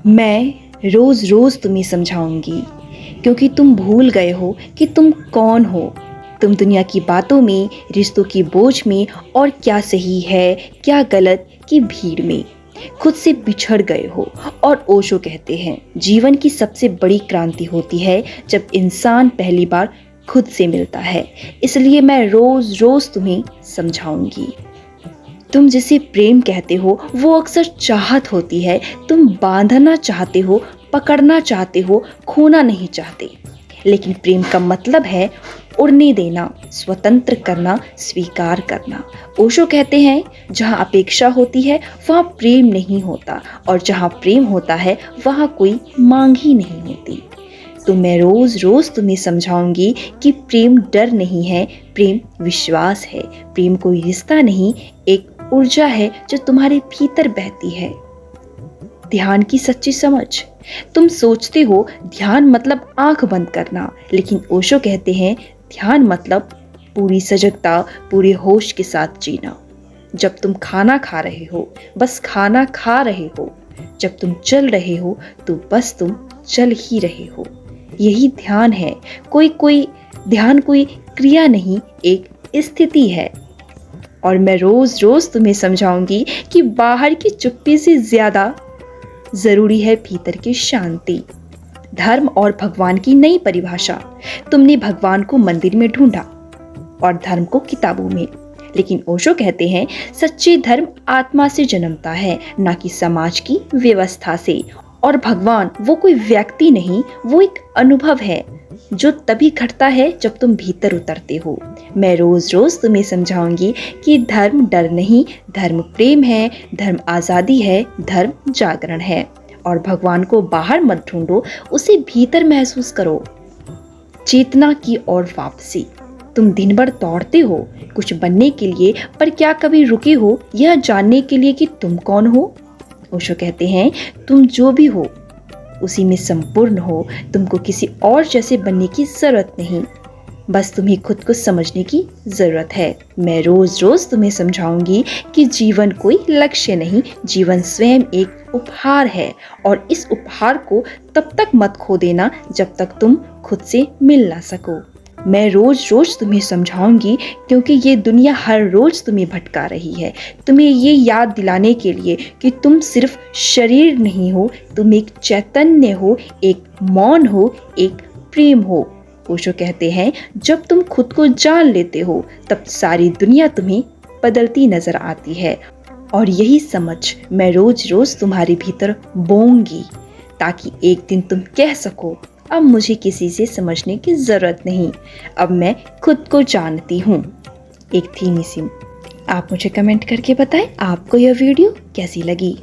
मैं रोज़ रोज़ तुम्हें समझाऊंगी क्योंकि तुम भूल गए हो कि तुम कौन हो। तुम दुनिया की बातों में, रिश्तों की बोझ में और क्या सही है क्या गलत की भीड़ में खुद से बिछड़ गए हो। और ओशो कहते हैं जीवन की सबसे बड़ी क्रांति होती है जब इंसान पहली बार खुद से मिलता है। इसलिए मैं रोज़ रोज़ तुम्हें समझाऊंगी। तुम जिसे प्रेम कहते हो वो अक्सर चाहत होती है। तुम बांधना चाहते हो, पकड़ना चाहते हो, खोना नहीं चाहते। लेकिन प्रेम का मतलब है उड़ने देना, स्वतंत्र करना, स्वीकार करना। ओशो कहते हैं जहाँ अपेक्षा होती है वहाँ प्रेम नहीं होता, और जहाँ प्रेम होता है वहाँ कोई मांग ही नहीं होती। तो मैं रोज़ रोज़ तुम्हें समझाऊंगी कि प्रेम डर नहीं है, प्रेम विश्वास है। प्रेम कोई रिश्ता नहीं, एक ऊर्जा है जो तुम्हारे भीतर बहती है। ध्यान की सच्ची समझ। तुम सोचते हो ध्यान मतलब आंख बंद करना, लेकिन ओशो कहते हैं ध्यान मतलब पूरी सजगता, पूरे होश के साथ जीना। जब तुम खाना खा रहे हो बस खाना खा रहे हो, जब तुम चल रहे हो तो बस तुम चल ही रहे हो। यही ध्यान है। कोई ध्यान कोई क्रिया नहीं, एक स्थिति है। और मैं रोज रोज तुम्हें समझाऊंगी कि बाहर की चुप्पी से ज्यादा जरूरी है भीतर की शांति। धर्म और भगवान की नई परिभाषा। तुमने भगवान को मंदिर में ढूंढा और धर्म को किताबों में, लेकिन ओशो कहते हैं सच्चे धर्म आत्मा से जन्मता है, ना कि समाज की व्यवस्था से। और भगवान वो कोई व्यक्ति नहीं, वो एक अनुभव है जो तभी घटता है जब तुम भीतर उतरते हो। मैं रोज रोज तुम्हें समझाऊंगी कि धर्म डर नहीं, धर्म प्रेम है, धर्म आजादी है, धर्म जागरण है। और भगवान को बाहर मत ढूंढो, उसे भीतर महसूस करो। चेतना की ओर वापसी। तुम दिन भर दौड़ते हो कुछ बनने के लिए, पर क्या कभी रुके हो यह जानने के लिए कि तुम कौन हो? ओशो कहते हैं तुम जो भी हो उसी में संपूर्ण हो। तुमको किसी और जैसे बनने की जरूरत नहीं, बस तुम्हें खुद को समझने की जरूरत है। मैं रोज रोज तुम्हें समझाऊंगी कि जीवन कोई लक्ष्य नहीं, जीवन स्वयं एक उपहार है। और इस उपहार को तब तक मत खो देना जब तक तुम खुद से मिल ना सको। मैं रोज रोज तुम्हें समझाऊंगी क्योंकि ये दुनिया हर रोज तुम्हें भटका रही है, तुम्हें ये याद दिलाने के लिए कि तुम सिर्फ शरीर नहीं हो, तुम एक चैतन्य हो, एक मौन हो, एक प्रेम हो। ओशो कहते हैं जब तुम खुद को जान लेते हो तब सारी दुनिया तुम्हें बदलती नजर आती है। और यही समझ मैं रोज रोज तुम्हारे भीतर बोऊंगी ताकि एक दिन तुम कह सको अब मुझे किसी से समझने की जरूरत नहीं, अब मैं खुद को जानती हूँ। एक धीमी सी आप मुझे कमेंट करके बताएं आपको यह वीडियो कैसी लगी।